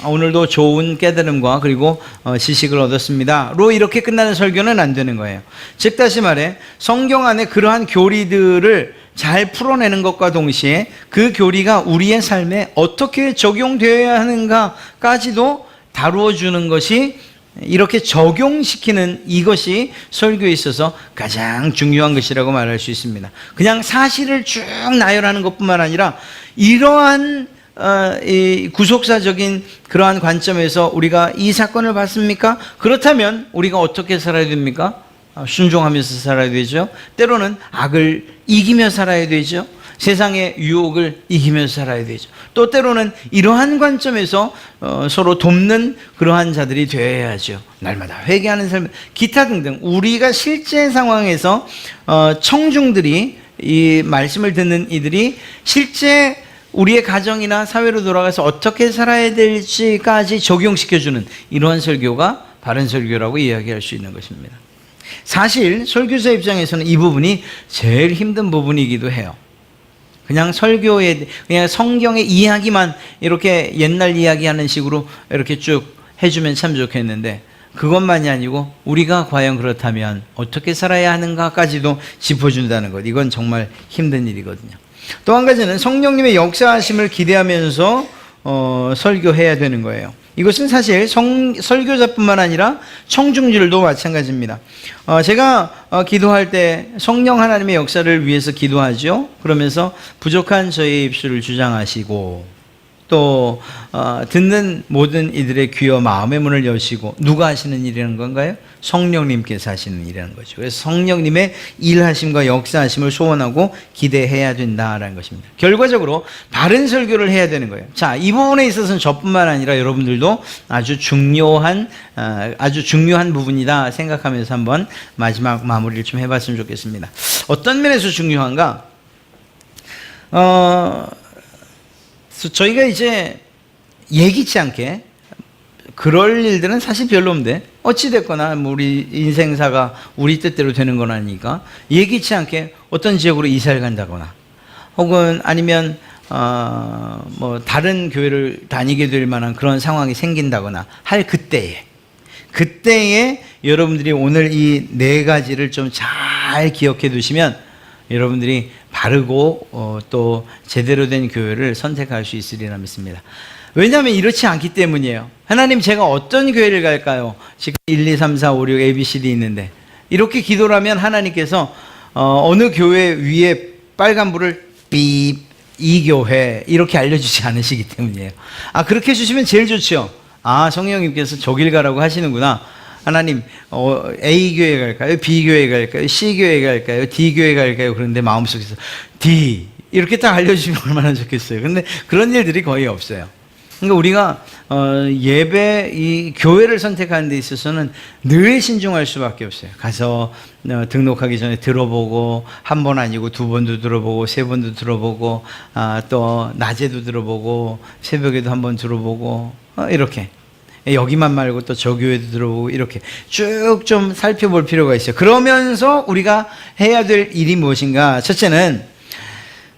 오늘도 좋은 깨달음과 그리고 지식을 얻었습니다로 이렇게 끝나는 설교는 안 되는 거예요. 즉 다시 말해, 성경 안에 그러한 교리들을 잘 풀어내는 것과 동시에 그 교리가 우리의 삶에 어떻게 적용되어야 하는가까지도 다루어주는 것이, 이렇게 적용시키는 이것이 설교에 있어서 가장 중요한 것이라고 말할 수 있습니다. 그냥 사실을 쭉 나열하는 것뿐만 아니라 이러한 이 구속사적인 그러한 관점에서 우리가 이 사건을 봤습니까? 그렇다면 우리가 어떻게 살아야 됩니까? 순종하면서 살아야 되죠. 때로는 악을 이기며 살아야 되죠. 세상의 유혹을 이기면서 살아야 되죠. 또 때로는 이러한 관점에서 서로 돕는 그러한 자들이 되어야죠. 날마다 회개하는 삶, 기타 등등. 우리가 실제 상황에서 청중들이, 이 말씀을 듣는 이들이 실제 우리의 가정이나 사회로 돌아가서 어떻게 살아야 될지까지 적용시켜주는 이러한 설교가 바른 설교라고 이야기할 수 있는 것입니다. 사실 설교자 입장에서는 이 부분이 제일 힘든 부분이기도 해요. 그냥 설교에, 그냥 성경의 이야기만 이렇게 옛날 이야기하는 식으로 이렇게 쭉 해주면 참 좋겠는데, 그것만이 아니고 우리가 과연 그렇다면 어떻게 살아야 하는가까지도 짚어준다는 것, 이건 정말 힘든 일이거든요. 또 한 가지는 성령님의 역사하심을 기대하면서 설교해야 되는 거예요. 이것은 사실 설교자뿐만 아니라 청중들도 마찬가지입니다. 제가 기도할 때 성령 하나님의 역사를 위해서 기도하죠. 그러면서 부족한 저의 입술을 주장하시고, 또 듣는 모든 이들의 귀와 마음의 문을 여시고, 누가 하시는 일이라는 건가요? 성령님께서 하시는 일이라는 거죠. 그래서 성령님의 일하심과 역사하심을 소원하고 기대해야 된다라는 것입니다. 결과적으로 바른 설교를 해야 되는 거예요. 자, 이 부분에 있어서는 저뿐만 아니라 여러분들도 아주 중요한 부분이다 생각하면서 한번 마지막 마무리를 좀 해봤으면 좋겠습니다. 어떤 면에서 중요한가? 저희가 이제 예기치 않게, 그럴 일들은 사실 별로 없는데, 어찌됐거나 우리 인생사가 우리 뜻대로 되는 건 아니니까 예기치 않게 어떤 지역으로 이사를 간다거나, 혹은 아니면 다른 교회를 다니게 될 만한 그런 상황이 생긴다거나 할 그때에 여러분들이 오늘 이 네 가지를 좀 잘 기억해 두시면 여러분들이 바르고 또 제대로 된 교회를 선택할 수 있으리라 믿습니다. 왜냐하면 이렇지 않기 때문이에요. 하나님, 제가 어떤 교회를 갈까요? 지금 1, 2, 3, 4, 5, 6 ABCD 있는데 이렇게 기도를 하면 하나님께서 어느 교회 위에 빨간불을 삐, 이 교회 이렇게 알려주지 않으시기 때문이에요. 그렇게 해주시면 제일 좋죠. 성령님께서 저길 가라고 하시는구나. 하나님, A 교회 갈까요? B 교회 갈까요? C 교회 갈까요? D 교회 갈까요? 그런데 마음속에서 D 이렇게 딱 알려주시면 얼마나 좋겠어요. 근데 그런 일들이 거의 없어요. 그러니까 우리가 예배, 이 교회를 선택하는 데 있어서는 늘 신중할 수밖에 없어요. 가서 등록하기 전에 들어보고, 한 번 아니고 두 번도 들어보고, 세 번도 들어보고, 또 낮에도 들어보고, 새벽에도 한 번 들어보고, 이렇게. 여기만 말고 또 저 교회도 들어보고, 이렇게 쭉 좀 살펴볼 필요가 있어요. 그러면서 우리가 해야 될 일이 무엇인가? 첫째는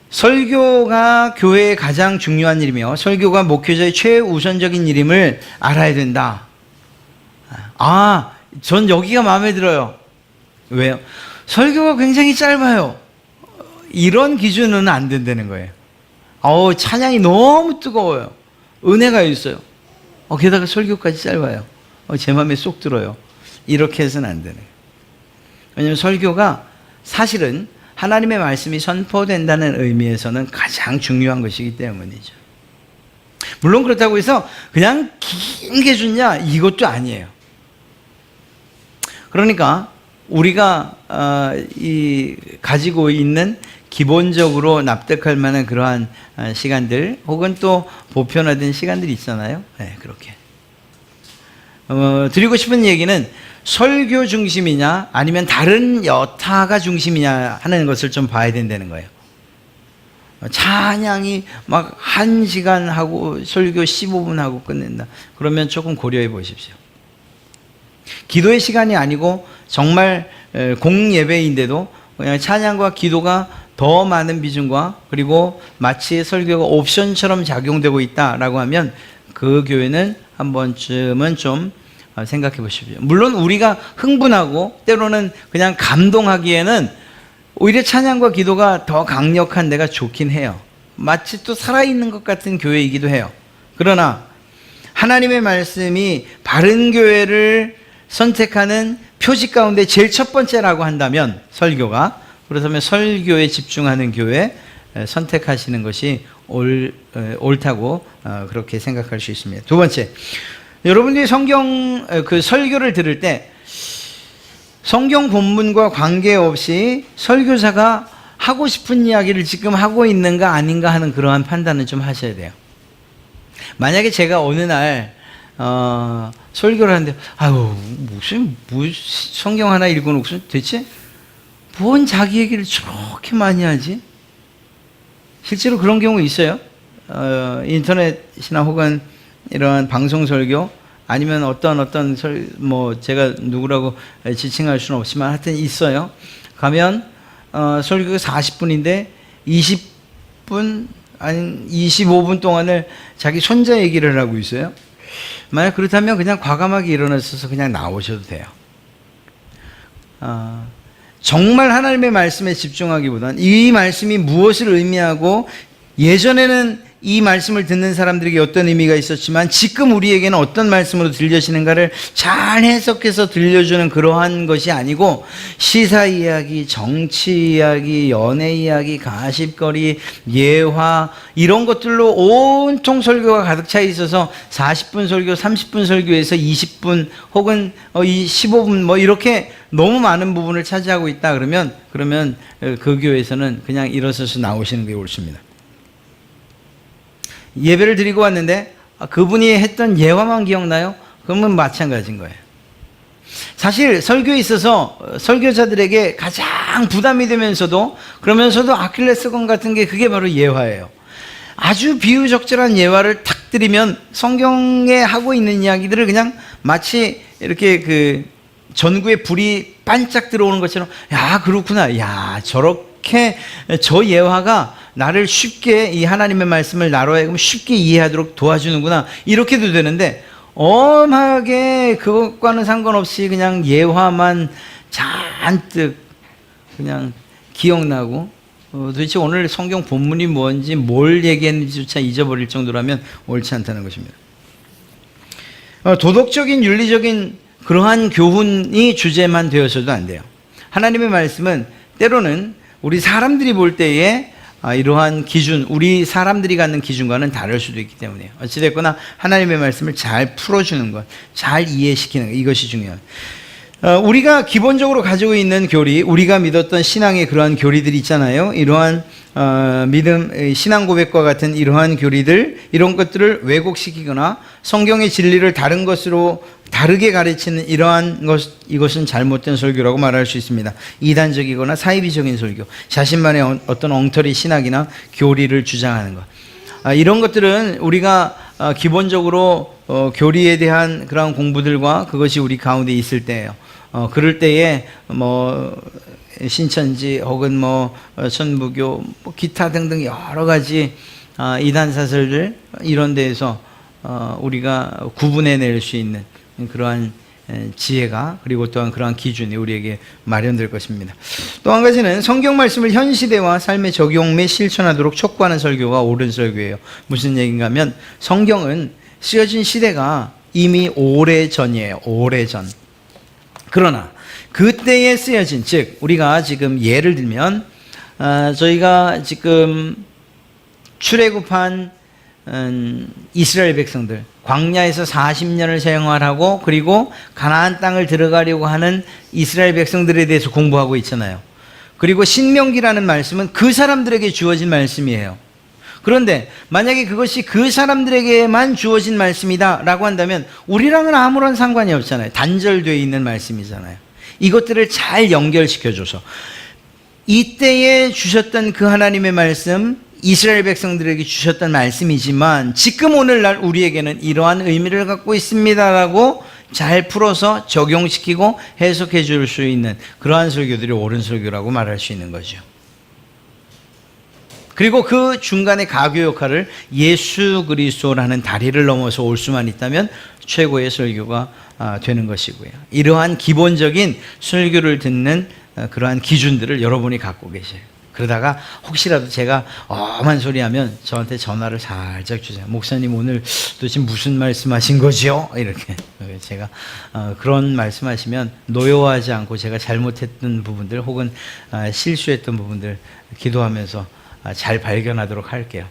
설교가 교회의 가장 중요한 일이며 설교가 목회자의 최우선적인 일임을 알아야 된다. 전 여기가 마음에 들어요. 왜요? 설교가 굉장히 짧아요. 이런 기준은 안 된다는 거예요. 찬양이 너무 뜨거워요. 은혜가 있어요. 게다가 설교까지 짧아요. 제 마음에 쏙 들어요. 이렇게 해서는 안 되는 거예요. 왜냐하면 설교가 사실은 하나님의 말씀이 선포된다는 의미에서는 가장 중요한 것이기 때문이죠. 물론 그렇다고 해서 그냥 긴 게 좋냐? 이것도 아니에요. 그러니까 우리가 가지고 있는 기본적으로 납득할 만한 그러한 시간들 혹은 또 보편화된 시간들이 있잖아요. 네, 그렇게. 드리고 싶은 얘기는 설교 중심이냐 아니면 다른 여타가 중심이냐 하는 것을 좀 봐야 된다는 거예요. 찬양이 막 1시간 하고 설교 15분 하고 끝낸다. 그러면 조금 고려해 보십시오. 기도의 시간이 아니고 정말 공예배인데도 그냥 찬양과 기도가 더 많은 비중과 그리고 마치 설교가 옵션처럼 작용되고 있다라고 하면 그 교회는 한 번쯤은 좀 생각해 보십시오. 물론 우리가 흥분하고 때로는 그냥 감동하기에는 오히려 찬양과 기도가 더 강력한 데가 좋긴 해요. 마치 또 살아있는 것 같은 교회이기도 해요. 그러나 하나님의 말씀이 바른 교회를 선택하는 표지 가운데 제일 첫 번째라고 한다면 설교가, 그렇다면 설교에 집중하는 교회 선택하시는 것이 옳다고 그렇게 생각할 수 있습니다. 두 번째, 여러분들이 성경 설교를 들을 때 성경 본문과 관계없이 설교자가 하고 싶은 이야기를 지금 하고 있는가 아닌가 하는 그러한 판단은 좀 하셔야 돼요. 만약에 제가 어느 날 설교를 하는데 무슨 성경 하나 읽어놓고서 대체 뭔 자기 얘기를 저렇게 많이 하지? 실제로 그런 경우 있어요. 인터넷이나 혹은 이러한 방송 설교 아니면 어떤 제가 누구라고 지칭할 수는 없지만 하여튼 있어요. 가면 설교가 40분인데 20분 아니 25분 동안을 자기 손자 얘기를 하고 있어요. 만약 그렇다면 그냥 과감하게 일어나셔서 그냥 나오셔도 돼요. 정말 하나님의 말씀에 집중하기보다는 이 말씀이 무엇을 의미하고 예전에는 이 말씀을 듣는 사람들에게 어떤 의미가 있었지만 지금 우리에게는 어떤 말씀으로 들려지는가를 잘 해석해서 들려주는 그러한 것이 아니고 시사 이야기, 정치 이야기, 연애 이야기, 가십거리, 예화 이런 것들로 온통 설교가 가득 차 있어서 40분 설교, 30분 설교에서 20분 혹은 15분 이렇게 너무 많은 부분을 차지하고 있다 그러면 그 교회에서는 그냥 일어서서 나오시는 게 옳습니다. 예배를 드리고 왔는데 그분이 했던 예화만 기억나요? 그러면 마찬가지인 거예요. 사실 설교에 있어서 설교자들에게 가장 부담이 되면서도 그러면서도 아킬레스건 같은 게 그게 바로 예화예요. 아주 비유적절한 예화를 탁 드리면 성경에 하고 있는 이야기들을 그냥 마치 이렇게 전구에 불이 반짝 들어오는 것처럼 그렇구나. 저렇게 저 예화가 나를 쉽게 이 하나님의 말씀을 나로 하여금 쉽게 이해하도록 도와주는구나 이렇게도 되는데 엄하게 그것과는 상관없이 그냥 예화만 잔뜩 그냥 기억나고 도대체 오늘 성경 본문이 뭔지 뭘 얘기했는지조차 잊어버릴 정도라면 옳지 않다는 것입니다. 도덕적인 윤리적인 그러한 교훈이 주제만 되어서도 안 돼요. 하나님의 말씀은 때로는 우리 사람들이 볼 때에 이러한 기준, 우리 사람들이 갖는 기준과는 다를 수도 있기 때문에요. 어찌됐거나 하나님의 말씀을 잘 풀어주는 것, 잘 이해시키는 것, 이것이 중요해요. 우리가 기본적으로 가지고 있는 교리, 우리가 믿었던 신앙의 그러한 교리들이 있잖아요. 이러한 믿음, 신앙 고백과 같은 이러한 교리들, 이런 것들을 왜곡시키거나 성경의 진리를 다른 것으로 다르게 가르치는 이러한 이것은 잘못된 설교라고 말할 수 있습니다. 이단적이거나 사이비적인 설교, 자신만의 어떤 엉터리 신학이나 교리를 주장하는 것, 이런 것들은 우리가 기본적으로 교리에 대한 그런 공부들과 그것이 우리 가운데 있을 때예요. 그럴 때에 신천지 혹은 천부교, 기타 등등 여러 가지 이단 사설들 이런 데에서 우리가 구분해낼 수 있는 그러한 지혜가, 그리고 또한 그러한 기준이 우리에게 마련될 것입니다. 또 한 가지는 성경 말씀을 현 시대와 삶의 적용 및 실천하도록 촉구하는 설교가 옳은 설교예요. 무슨 얘기인가 하면 성경은 쓰여진 시대가 이미 오래전이에요. 오래전. 그러나 그때에 쓰여진, 즉 우리가 지금 예를 들면 저희가 지금 출애굽한 이스라엘 백성들, 광야에서 40년을 생활하고 그리고 가나안 땅을 들어가려고 하는 이스라엘 백성들에 대해서 공부하고 있잖아요. 그리고 신명기라는 말씀은 그 사람들에게 주어진 말씀이에요. 그런데 만약에 그것이 그 사람들에게만 주어진 말씀이다 라고 한다면 우리랑은 아무런 상관이 없잖아요. 단절되어 있는 말씀이잖아요. 이것들을 잘 연결시켜줘서 이때에 주셨던 그 하나님의 말씀, 이스라엘 백성들에게 주셨던 말씀이지만 지금 오늘날 우리에게는 이러한 의미를 갖고 있습니다라고 잘 풀어서 적용시키고 해석해 줄 수 있는 그러한 설교들이 옳은 설교라고 말할 수 있는 거죠. 그리고 그 중간에 가교 역할을 예수 그리스도라는 다리를 넘어서 올 수만 있다면 최고의 설교가 되는 것이고요. 이러한 기본적인 설교를 듣는 그러한 기준들을 여러분이 갖고 계세요. 그러다가 혹시라도 제가 엄한 소리 하면 저한테 전화를 살짝 주세요. 목사님 오늘 도대체 무슨 말씀하신 거죠? 이렇게 제가 그런 말씀하시면 노여워하지 않고 제가 잘못했던 부분들 혹은 실수했던 부분들 기도하면서 잘 발견하도록 할게요.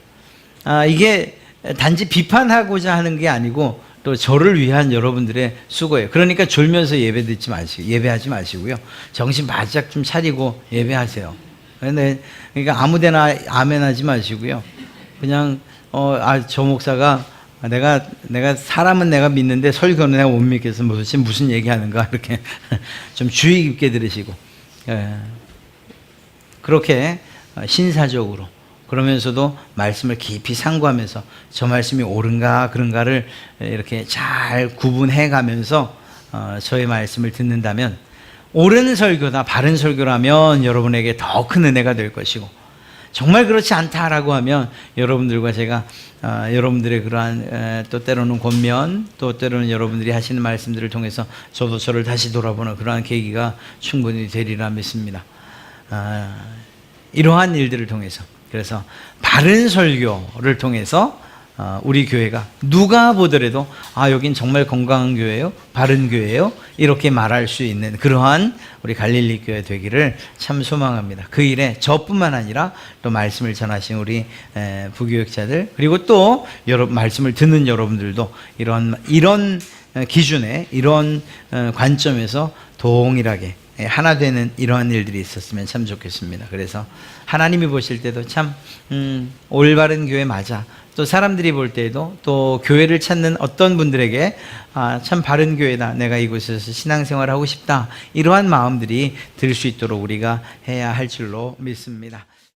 이게 단지 비판하고자 하는 게 아니고 또 저를 위한 여러분들의 수고예요. 그러니까 졸면서 예배하지 마시고요. 정신 바짝 좀 차리고 예배하세요. 그러니까 아무데나 아멘하지 마시고요. 그냥 저 목사가 내가 사람은 내가 믿는데 설교는 내가 못 믿겠어. 도대체 무슨 얘기하는가 이렇게 좀 주의 깊게 들으시고 그렇게 신사적으로 그러면서도 말씀을 깊이 상고하면서 저 말씀이 옳은가 그런가를 이렇게 잘 구분해 가면서 저의 말씀을 듣는다면 옳은 설교다, 바른 설교라면 여러분에게 더 큰 은혜가 될 것이고 정말 그렇지 않다라고 하면 여러분들과 제가 여러분들의 그러한 또 때로는 권면 또 때로는 여러분들이 하시는 말씀들을 통해서 저도 저를 다시 돌아보는 그러한 계기가 충분히 되리라 믿습니다. 이러한 일들을 통해서 그래서 바른 설교를 통해서 우리 교회가 누가 보더라도 여긴 정말 건강한 교회예요, 바른 교회예요 이렇게 말할 수 있는 그러한 우리 갈릴리 교회 되기를 참 소망합니다. 그 일에 저뿐만 아니라 또 말씀을 전하신 우리 부교육자들 그리고 또 말씀을 듣는 여러분들도 이런 기준에 이런 관점에서 동일하게 하나 되는 이러한 일들이 있었으면 참 좋겠습니다. 그래서 하나님이 보실 때도 참 올바른 교회 맞아. 또 사람들이 볼 때에도 또 교회를 찾는 어떤 분들에게 참 바른 교회다. 내가 이곳에서 신앙생활을 하고 싶다. 이러한 마음들이 들 수 있도록 우리가 해야 할 줄로 믿습니다.